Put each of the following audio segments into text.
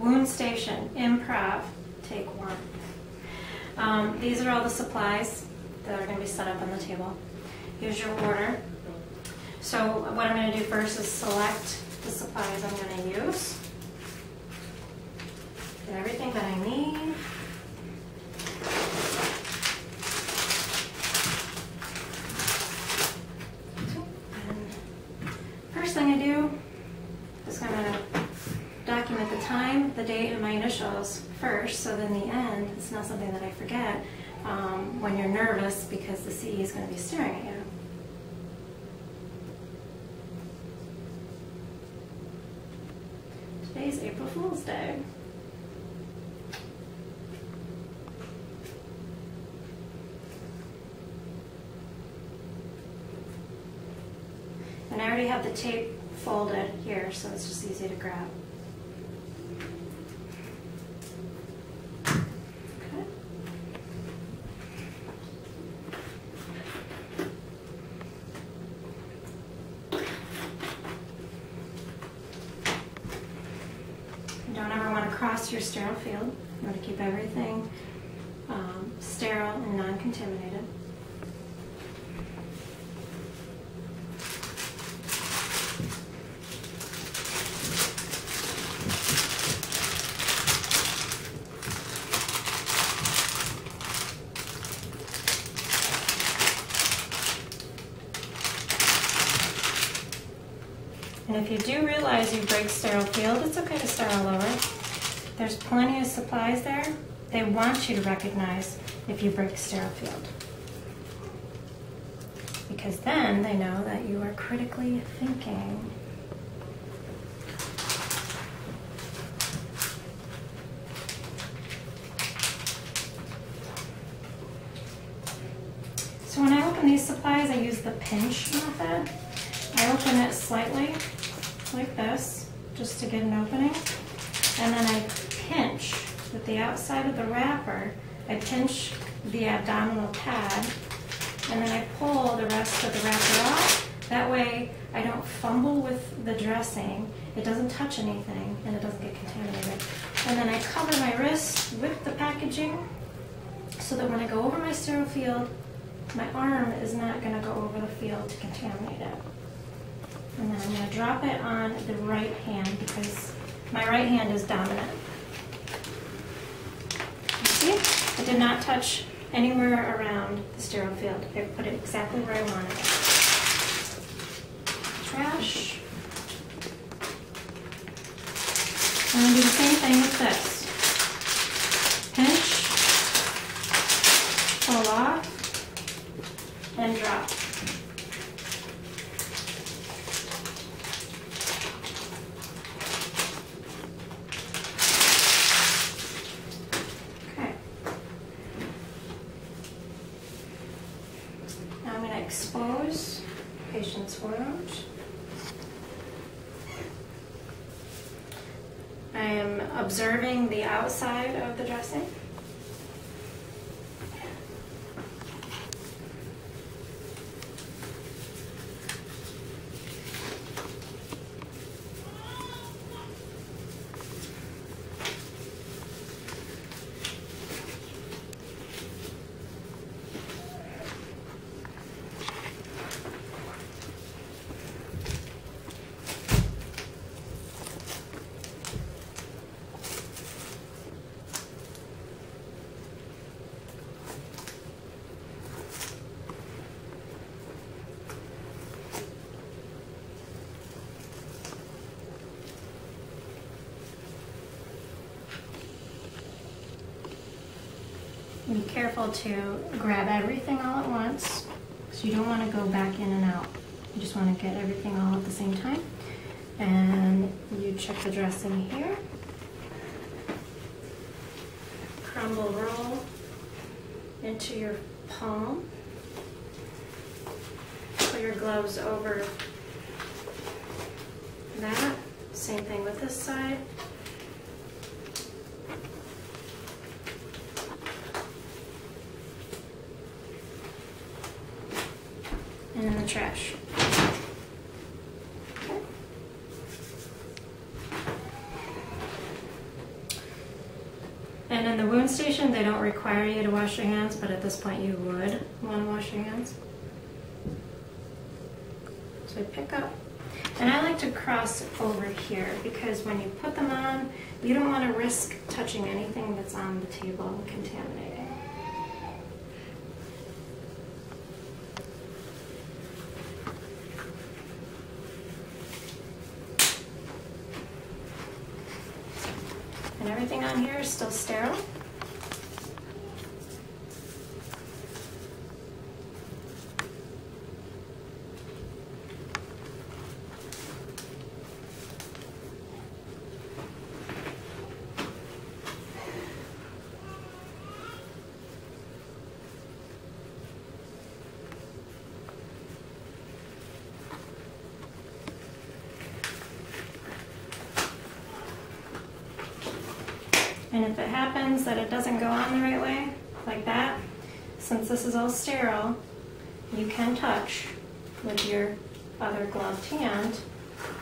Wound Station, Improv, take 1. These are all the supplies that are going to be set up on the table. Here's your order. So what I'm going to do first is select the supplies I'm going to use. Get everything that I need. First thing I do is I'm going to document the time, the date, and my initials first, so then in the end, it's not something that I forget when you're nervous because the CE is going to be staring at you. Today's April Fool's Day. And I already have the tape folded here, so it's just easy to grab. Okay. You don't ever want to cross your sterile field. You want to keep everything sterile and non-contaminated. And if you do realize you break sterile field, it's okay to start all over. There's plenty of supplies there. They want you to recognize if you break sterile field. Because then they know that you are critically thinking. So when I open these supplies, I use the pinch method. I open it slightly, like this, just to get an opening. And then I pinch with the outside of the wrapper. I pinch the abdominal pad, and then I pull the rest of the wrapper off. That way I don't fumble with the dressing, it doesn't touch anything, and it doesn't get contaminated. And then I cover my wrist with the packaging so that when I go over my sterile field, my arm is not going to go over the field to contaminate it. And then I'm going to drop it on the right hand because my right hand is dominant. You see? I did not touch anywhere around the sterile field. I put it exactly where I wanted it. Trash. I'm going to do the same thing with this. Pinch, pull off, and drop. Expose patient's wound. I am observing the outside of the dressing. Be careful to grab everything all at once, because you don't want to go back in and out. You just want to get everything all at the same time. And you check the dressing here. Crumble roll into your palm. Put your gloves over that. Same thing with this side. And in the trash. Okay. mentioned they don't require you to wash your hands, but at this point you would want to wash your hands. So I pick up, and I like to cross over here because when you put them on, you don't want to risk touching anything that's on the table and contaminating. And everything on here is still sterile. And if it happens that it doesn't go on the right way, like that, since this is all sterile, you can touch with your other gloved hand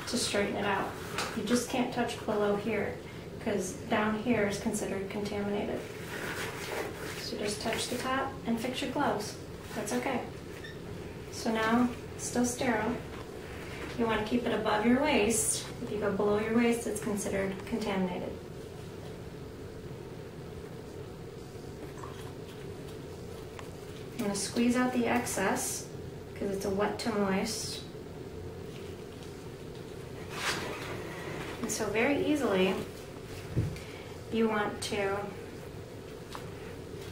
to straighten it out. You just can't touch below here, because down here is considered contaminated. So just touch the top and fix your gloves. That's okay. So now, it's still sterile. You want to keep it above your waist. If you go below your waist, it's considered contaminated. I'm going to squeeze out the excess because it's a wet to moist. And so very easily, you want to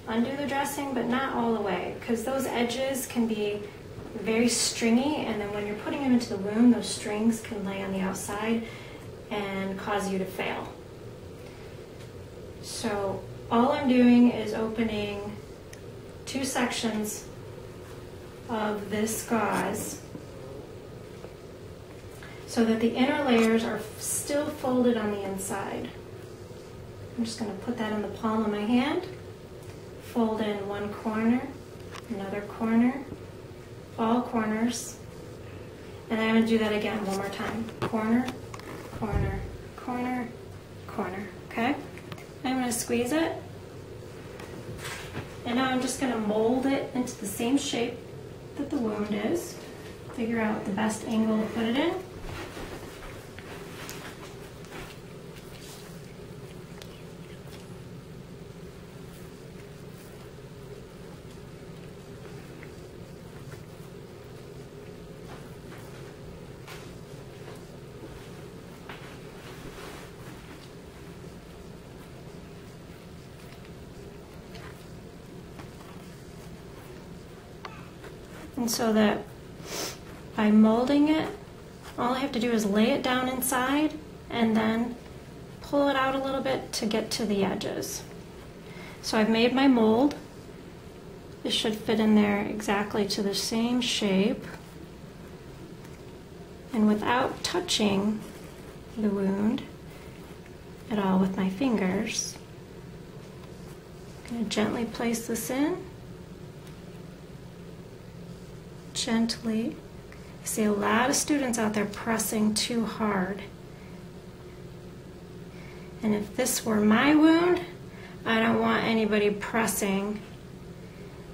undo the dressing, but not all the way, because those edges can be very stringy, and then when you're putting them into the wound, those strings can lay on the outside and cause you to fail. So all I'm doing is opening 2 sections of this gauze so that the inner layers are still folded on the inside. I'm just going to put that in the palm of my hand, fold in one corner, another corner, all corners, and I'm going to do that again one more time. Corner, corner, corner, corner, okay? I'm going to squeeze it. And now I'm just going to mold it into the same shape that the wound is. Figure out the best angle to put it in. And so that by molding it, all I have to do is lay it down inside and then pull it out a little bit to get to the edges. So I've made my mold. It should fit in there exactly to the same shape. And without touching the wound at all with my fingers, I'm going to gently place this in. Gently. I see a lot of students out there pressing too hard. And if this were my wound, I don't want anybody pressing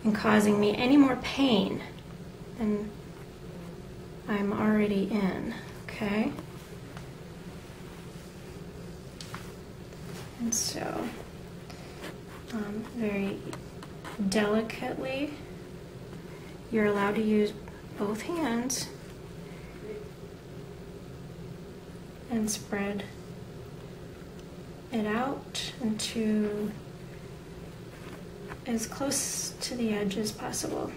and causing me any more pain than I'm already in, okay? And so, very delicately, you're allowed to use both hands and spread it out into as close to the edge as possible.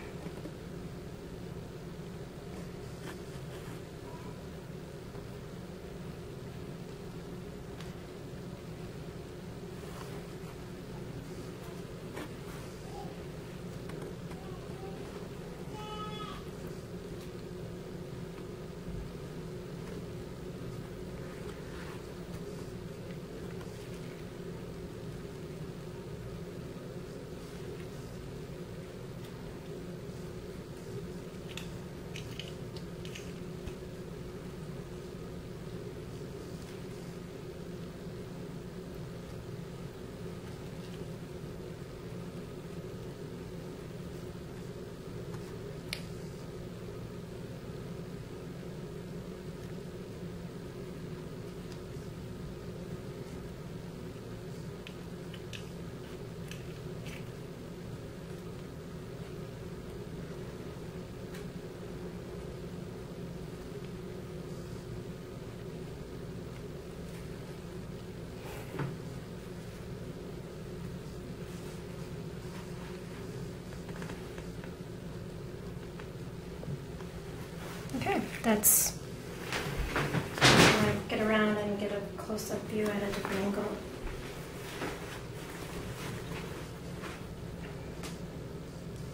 That's, I'm gonna get around and get a close-up view at a different angle.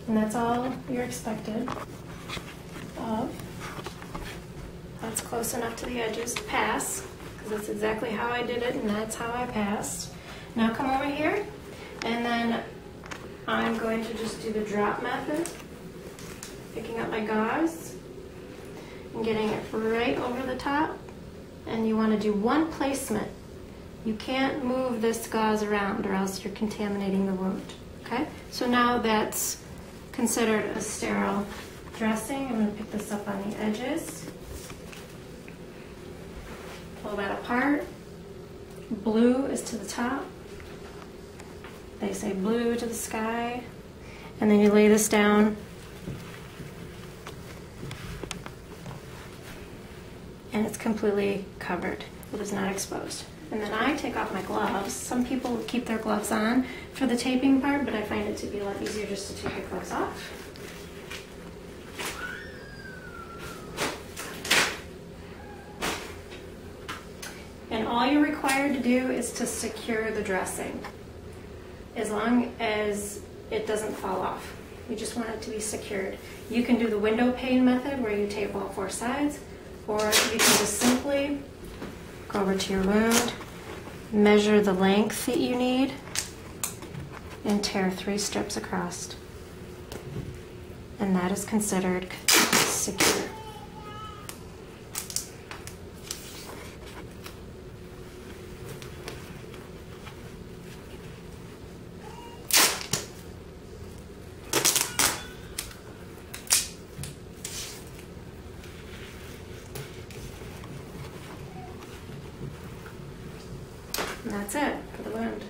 And that's all you're expected of. That's close enough to the edges to pass, because that's exactly how I did it, and that's how I passed. Now come over here, and then I'm going to just do the drop method, picking up my gauze and getting it right over the top. And you want to do one placement. You can't move this gauze around or else you're contaminating the wound. Okay? So now that's considered a sterile dressing. I'm going to pick this up on the edges. Pull that apart. Blue is to the top. They say blue to the sky. And then you lay this down. And it's completely covered. It is not exposed. And then I take off my gloves. Some people keep their gloves on for the taping part, but I find it to be a lot easier just to take the gloves off. And all you're required to do is to secure the dressing, as long as it doesn't fall off. You just want it to be secured. You can do the window pane method where you tape all four sides, or you can just simply go over to your wound, measure the length that you need, and tear 3 strips across. And that is considered secure. And that's it for the wound.